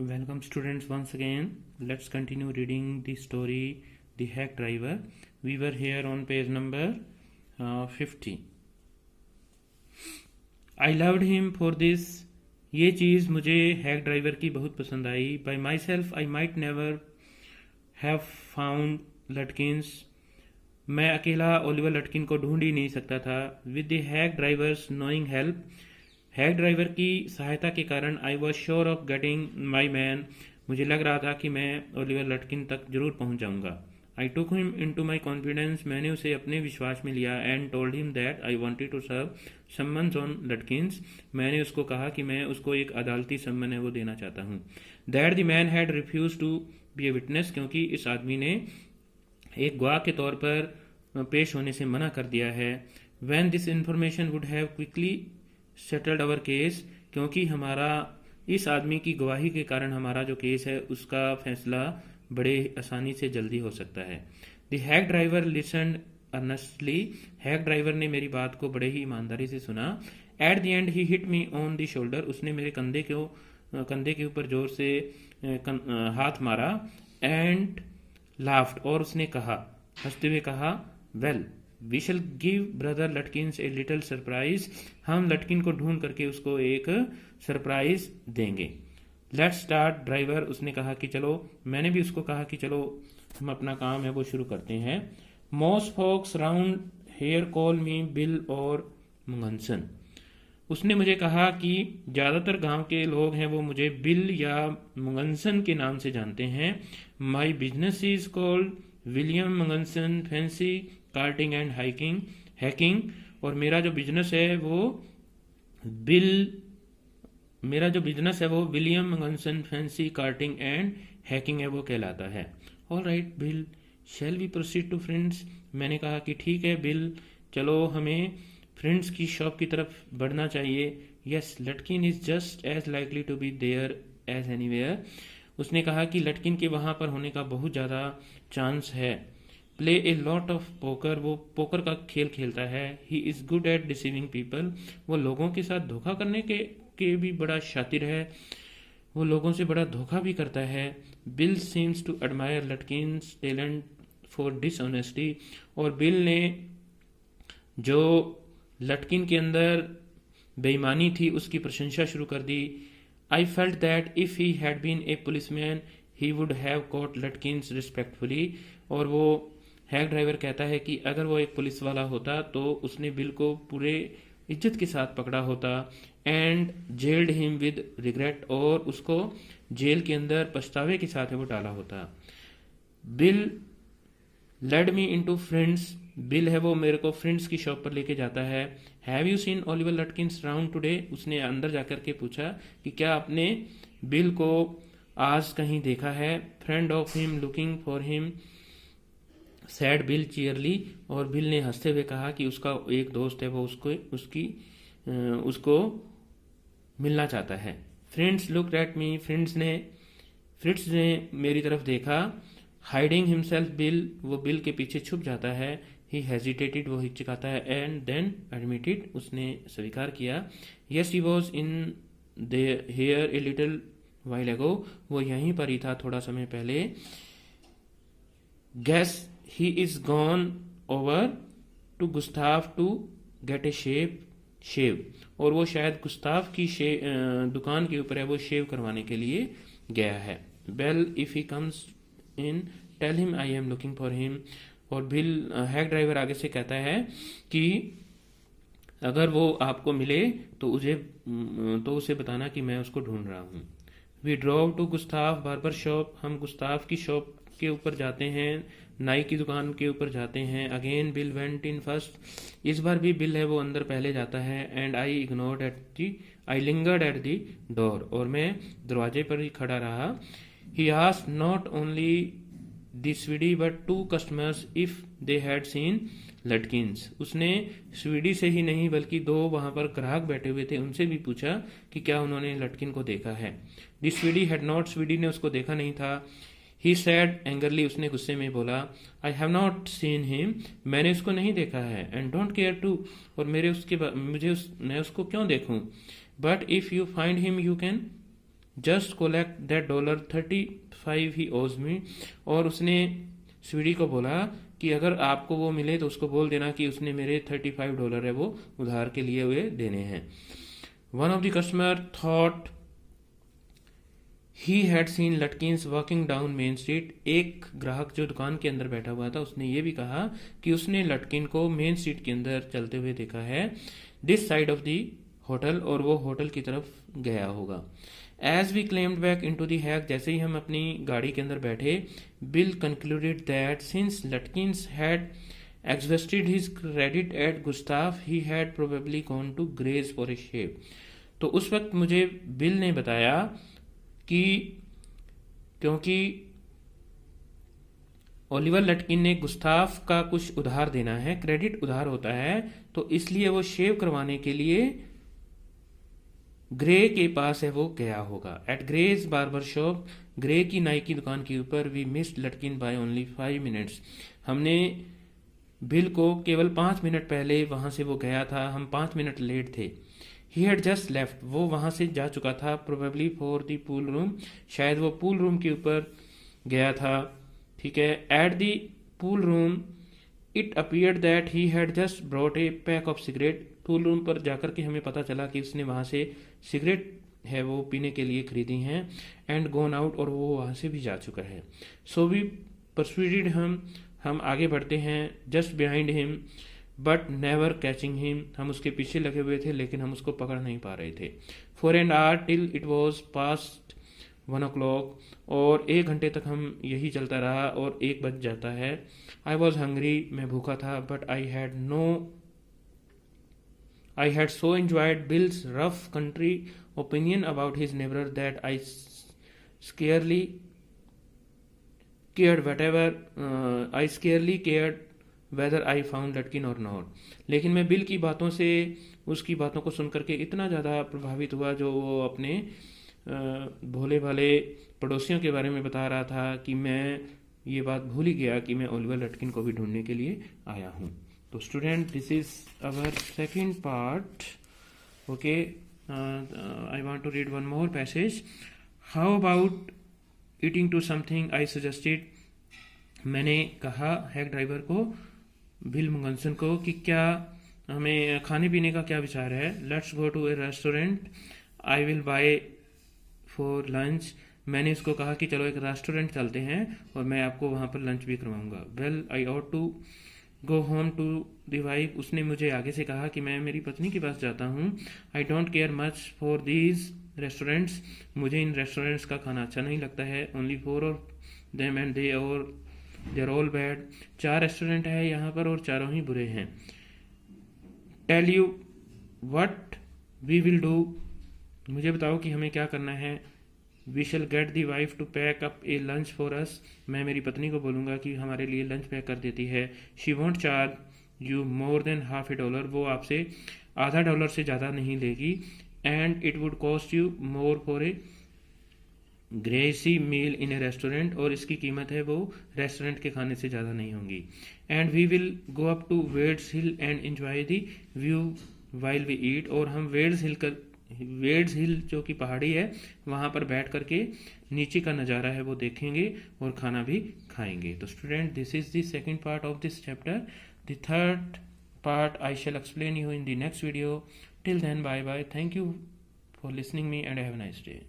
Welcome students once again. Let's continue reading the story The Hack Driver. We were here on page number 50. I loved him for this. ये चीज़ मुझे hack driver की बहुत पसंद आई. By myself I might never have found Lutkins. मैं अकेला Oliver लटकिन को ढूंढ ही नहीं सकता था. With the hack driver's knowing help, hack driver की सहायता के कारण I was sure of getting my man. मुझे लग रहा था कि मैं ओलिवर लटकिन तक जरूर पहुंच जाऊंगा. I took him into my confidence. मैंने उसे अपने विश्वास में लिया. And told him that I wanted to serve summons on Lutkins. मैंने उसको कहा कि मैं उसको एक अदालती सम्मन है वो देना चाहता हूँ. That the man had refuse to be a witness. क्योंकि इस आदमी ने एक गवाह के तौर पर पेश होने से मना कर दिया है. When this information would have quickly settled our case. क्योंकि हमारा इस आदमी की गवाही के कारण हमारा जो केस है उसका फैसला बड़े आसानी से जल्दी हो सकता है. The hack driver listened earnestly. Hack driver ने मेरी बात को बड़े ही ईमानदारी से सुना. At the end he hit me on the shoulder. उसने मेरे कंधे के ऊपर जोर से हाथ मारा. And laughed. और उसने कहा, हंसते हुए कहा, well we shall give brother Lutkins a little surprise. हम लटकिन को ढूंढ करके उसको एक सरप्राइज देंगे. Let's start driver. उसने कहा कि चलो. मैंने भी उसको कहा कि चलो हम अपना काम है वो शुरू करते हैं. Most folks round here call me Bill और मुगनसन. उसने मुझे कहा कि ज़्यादातर गांव के लोग हैं वो मुझे बिल या मुगनसन के नाम से जानते हैं. My business is called William Magnuson fancy carting and hacking. और मेरा जो बिजनेस है वो William Magnuson fancy carting and hacking है वो कहलाता है. All right Bill, shall we proceed to friends. मैंने कहा कि ठीक है बिल, चलो हमें फ्रेंड्स की शॉप की तरफ बढ़ना चाहिए. Yes, Lutkin is just as likely to be there as anywhere. उसने कहा कि लटकिन के वहाँ पर होने का बहुत ज़्यादा चांस है. Play a lot of poker. वो पोकर का खेल खेलता है. He is good at deceiving people. वो लोगों के साथ धोखा करने के भी बड़ा शातिर है. वो लोगों से बड़ा धोखा भी करता है. Bill seems to admire Lutkins talent for dishonesty. और बिल ने जो लटकिन के अंदर बेईमानी थी उसकी प्रशंसा शुरू कर दी. I felt that if he had been a policeman he would have caught Lutkins respectfully. और वो हैक ड्राइवर कहता है कि अगर वो एक पुलिस वाला होता तो उसने बिल को पूरे इज्जत के साथ पकड़ा होता. And gelled him with regret. और उसको जेल के अंदर पछतावे के साथ वो डाला होता. Bill led me into friends. Bill है वो मेरे को फ्रेंड्स की शॉप पर लेके जाता है. Have you seen Oliver Lutkins round today. उसने अंदर जाकर के पूछा कि क्या आपने बिल को आज कहीं देखा है. Friend of him looking for him said Bill cheerly. और बिल ने हंसते हुए कहा कि उसका एक दोस्त है वो उसको मिलना चाहता है. Friends looked at me. Fritz ने मेरी तरफ देखा. Hiding himself Bill. वो बिल के पीछे छुप जाता है. He hesitated. वो हिचकिचाता है. And then admitted. उसने स्वीकार किया. Yes he was in the here a little while ago. वो यहीं पर ही था थोड़ा समय पहले. Guess he is gone over to Gustav to get a shave. और वो शायद गुस्ताव की दुकान के ऊपर है वो शेव करवाने के लिए गया है. Well if he comes in tell him I am looking for him. और बिल हैक ड्राइवर आगे से कहता है कि अगर वो आपको मिले तो उसे बताना कि मैं उसको ढूंढ रहा हूँ. We drove to Gustav barber shop. हम गुस्ताव की शॉप के ऊपर जाते हैं. नाई की दुकान के ऊपर जाते हैं. Again bill went in first. इस बार भी बिल है वो अंदर पहले जाता है. And I lingered at the door. और मैं दरवाजे पर ही खड़ा रहा. He asked not only the Swede but 2 customers if they had seen Lutkins. उसने स्वीडी से ही नहीं बल्कि 2 वहां पर ग्राहक बैठे हुए थे उनसे भी पूछा कि क्या उन्होंने लटकिन को देखा है. The Swede had not. Swede ने उसको देखा नहीं था. He said angrily. उसने गुस्से में बोला, I have not seen him. मैंने उसको नहीं देखा है. And don't care to. और मैं उसको क्यों देखूं. But if you find him you can just collect that $35 he owes me. और उसने स्वीडी को बोला कि अगर आपको वो मिले तो उसको बोल देना कि उसने मेरे $35 है वो उधार के लिए हुए देने हैं। One of the customer thought he had seen Lutkins walking down Main Street. एक ग्राहक जो दुकान के अंदर बैठा हुआ था उसने ये भी कहा कि उसने लटकिन को मेन स्ट्रीट के अंदर चलते हुए देखा है, this side of the hotel, और वो होटल की तरफ गया होगा। As we climbed back into the hack, जैसे ही हम अपनी गाड़ी के अंदर बैठे, Bill concluded that since Lutkins had exhausted his credit at Gustav, he had probably gone to Grace for a shave। तो उस वक्त मुझे बिल ने बताया कि क्योंकि ओलिवर लटकिन ने गुस्ताफ का कुछ उधार देना है, क्रेडिट उधार होता है, तो इसलिए वो शेव करवाने के लिए ग्रे के पास है वो गया होगा। At Gray's barber shop, Gray की नाई की दुकान के ऊपर, we missed Lutkin by only 5 minutes. हमने बिल को केवल 5 मिनट पहले वहां से वो गया था, हम 5 मिनट लेट थे। ही हैड जस्ट लेफ्ट, वो वहां से जा चुका था। Probably for the pool room, शायद वो पूल रूम के ऊपर गया था। ठीक है। At the pool room it appeared that he had just brought a pack of cigarette. Pool room पर जाकर के हमें पता चला कि उसने वहां से सिगरेट है वो पीने के लिए खरीदी हैं। एंड गोन आउट, और वो वहां से भी जा चुका है। सो वी परsuaded हम आगे बढ़ते हैं, just behind him but never catching him, हम उसके पीछे लगे हुए थे लेकिन हम उसको पकड़ नहीं पा रहे थे। 4 and hour till it was past 1 o'clock, और 1 घंटे तक हम यही चलता रहा और 1 बज जाता है। आई वॉज हंग्री, मैं भूखा था, but I had so enjoyed Bill's rough country opinion about his neighbor that I scarcely cared whether I found Lutkin or not। लेकिन मैं बिल की बातों से, उसकी बातों को सुनकर के इतना ज़्यादा प्रभावित हुआ जो वो अपने भोले भाले पड़ोसियों के बारे में बता रहा था कि मैं ये बात भूल ही गया कि मैं ओलिवर लटकिन को भी ढूंढने के लिए आया हूँ। तो student, this is our second part. Okay, I want to read one more passage. How about eating to something I suggested. मैंने कहा हैक ड्राइवर को, बिल मुगंसन को, कि क्या हमें खाने पीने का क्या विचार है। Let's go to a restaurant, I will buy for lunch. मैंने उसको कहा कि चलो एक रेस्टोरेंट चलते हैं और मैं आपको वहाँ पर लंच भी करवाऊंगा। Well, I ought to go home to the wife. उसने मुझे आगे से कहा कि मैं मेरी पत्नी के पास जाता हूँ। I don't care much for these restaurants, मुझे इन रेस्टोरेंट्स का खाना अच्छा नहीं लगता है। Only 4 of them and they are all bad. 4 restaurant है यहाँ पर और चारों ही बुरे हैं। Tell you what we will do, मुझे बताओ कि हमें क्या करना है। We shall get the wife to pack up a lunch for us. मैं मेरी पत्नी को बोलूँगा कि हमारे लिए लंच पैक कर देती है। She won't charge you more than $0.50, वो आपसे $0.50 से ज़्यादा नहीं लेगी। And it would cost you more for a greasy meal in a restaurant, और इसकी कीमत है वो रेस्टोरेंट के खाने से ज़्यादा नहीं होंगी। And we will go up to Wade's Hill and enjoy the view while we eat, और हम वेड्स हिल जो कि पहाड़ी है वहाँ पर बैठ करके नीचे का नज़ारा है वो देखेंगे और खाना भी खाएंगे। तो student, this is the second part of this chapter. The third part I shall explain you in the next video. Till then, bye bye. Thank you for listening me and have a nice day.